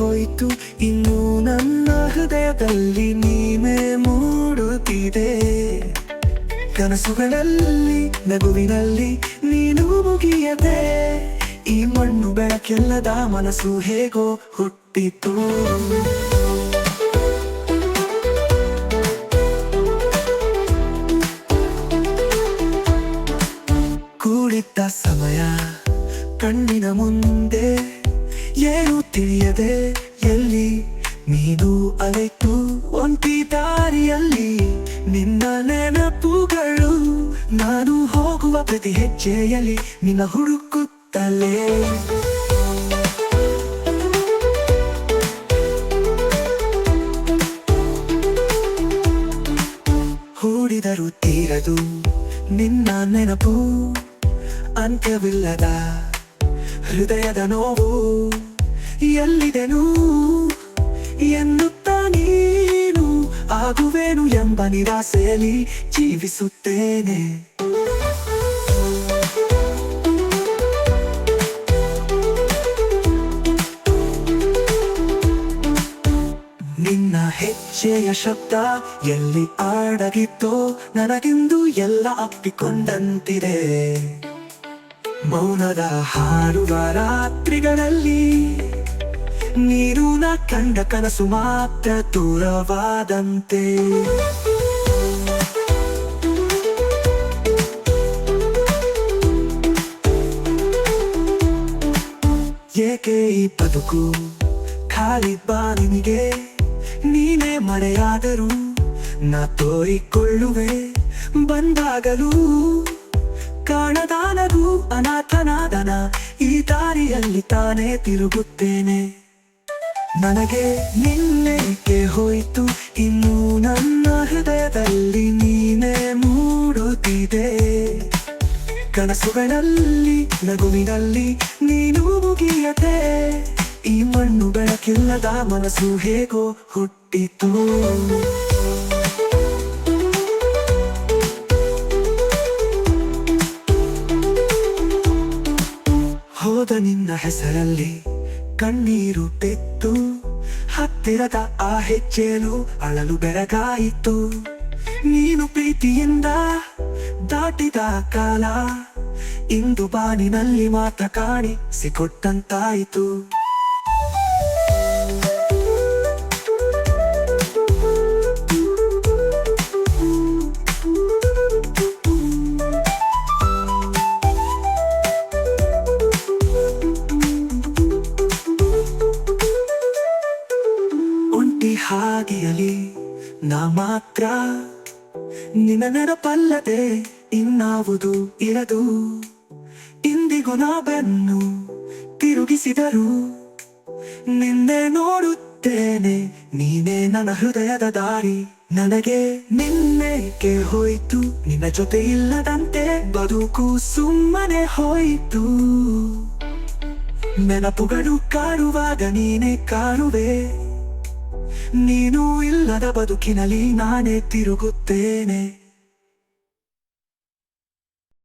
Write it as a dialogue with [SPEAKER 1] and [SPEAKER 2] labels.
[SPEAKER 1] ಹೋಯಿತು, ಇನ್ನು ನನ್ನ ಹೃದಯದಲ್ಲಿ ನೀನೇ ಮೂಡುತ್ತಿದೆ. ಕನಸುಗಳಲ್ಲಿ ನಗುವಿನಲ್ಲಿ ನೀನು ಮುಗಿಯದೆ, ಈ ಮಣ್ಣು ಬೆಳಕೆಲ್ಲದ ಮನಸ್ಸು ಹೇಗೋ ಹುಟ್ಟಿತು. ಕೂಡಿದ್ದ ಸಮಯ ಕಣ್ಣಿನ ಮುಂದೆ, ಏನು ತಿಳಿಯದೆ ಎಲ್ಲಿ ನೀನು ಅಲೆತು ಒಂಟಿ ದಾರಿಯಲ್ಲಿ. ನಿನ್ನ ನೆನಪುಗಳು ನಾನು ಹೋಗುವ ಪ್ರತಿ ಹೆಜ್ಜೆಯಲ್ಲಿ ನಿನ್ನ ಹುಡುಕುತ್ತಲೇ. ಹೂಡಿದರೂ ತೀರದು ನಿನ್ನ ನೆನಪು, ಅಂತ್ಯವಿಲ್ಲದ ಹೃದಯದ ನೋವು. ಎಲ್ಲಿದೆನು ಎನ್ನುತ್ತಾ ನೀನು ಆಗುವೆನು ಎಂಬ ನಿರಾಸೆಯಲ್ಲಿ ಜೀವಿಸುತ್ತೇನೆ. ನಿನ್ನ ಹೆಜ್ಜೆಯ ಶಬ್ದ ಎಲ್ಲಿ ಅಡಗಿತ್ತೋ ನನಗೆಂದು ಎಲ್ಲ ಅಪ್ಪಿಕೊಂಡಂತಿದೆ. ಮೌನದ ಹಾಡುವ ರಾತ್ರಿಗಳಲ್ಲಿ ನೀರು ನ ಕಂಡ ಕನಸು ಮಾತ್ರ ದೂರವಾದಂತೆ. ಏಕೆ ಈ ಬದುಕು ಖಾಲಿ ಬಾನಿಗೆ, ನೀನೇ ಮರೆಯಾದರೂ ನಾ ತೋರಿಕೊಳ್ಳುವೆ ಬಂದಾಗಲೂ. ಕಾಣದಾನಗೂ ಅನಾಥನಾದನ ಈ ದಾರಿಯಲ್ಲಿ ತಾನೇ ತಿರುಗುತ್ತೇನೆ. ನನಗೆ ನಿನ್ನೇಕೆ ಹೋಯಿತು, ಇನ್ನು ನನ್ನ ಹೃದಯದಲ್ಲಿ ನೀನೇ ಮೂಡುತ್ತಿದೆ. ಕನಸುಗಳಲ್ಲಿ ನಗುವಿನಲ್ಲಿ ನೀನು ಮುಗಿಯದೆ, ಈ ಮಣ್ಣು ಬೆಳಕಿಲ್ಲದ ಮನಸ್ಸು ಹೇಗೋ ಹುಟ್ಟಿತು. ಹೋದ ನಿನ್ನ ಹೆಸರಲ್ಲಿ ಕಣ್ಣೀರು ತೆತ್ತು, ಹತ್ತಿರದ ಆ ಹೆಜ್ಜೆಯಲು ಅಳಲು ಬೆರಗಾಯಿತು. ನೀನು ಪ್ರೀತಿಯಿಂದ ದಾಟಿದ ಕಾಲ ಇಂದು ಬಾನಿನಲ್ಲಿ ಮಾತ್ರ ಕಾಣಿಸಿಕೊಟ್ಟಂತಾಯಿತು. ಹಾಗೆಯಲಿ ನಾ ಮಾತ್ರ ನಿನ್ನ ನೆನಪಲ್ಲದೆ ಇನ್ನಾವುದು ಇರದು. ಇಂದಿಗೂ ನಾ ಬೆನ್ನು ತಿರುಗಿಸಿದರು ನಿನ್ನೆ ನೋಡುತ್ತೇನೆ, ನೀನೇ ನನ್ನ ಹೃದಯದ ದಾರಿ. ನನಗೆ ನಿನ್ನೇಕೆ ಹೋಯಿತು, ನಿನ್ನ ಜೊತೆ ಇಲ್ಲದಂತೆ ಬದುಕು ಸುಮ್ಮನೆ ಹೋಯಿತು. ನೆನಪುಗಳು ಕಾಡುವಾಗ ನೀನೇ ಕಾಣುವೆ, ನೀನು ಇಲ್ಲದ ಬದುಕಿನಲ್ಲಿ ನಾನೇ ತಿರುಗುತ್ತೇನೆ.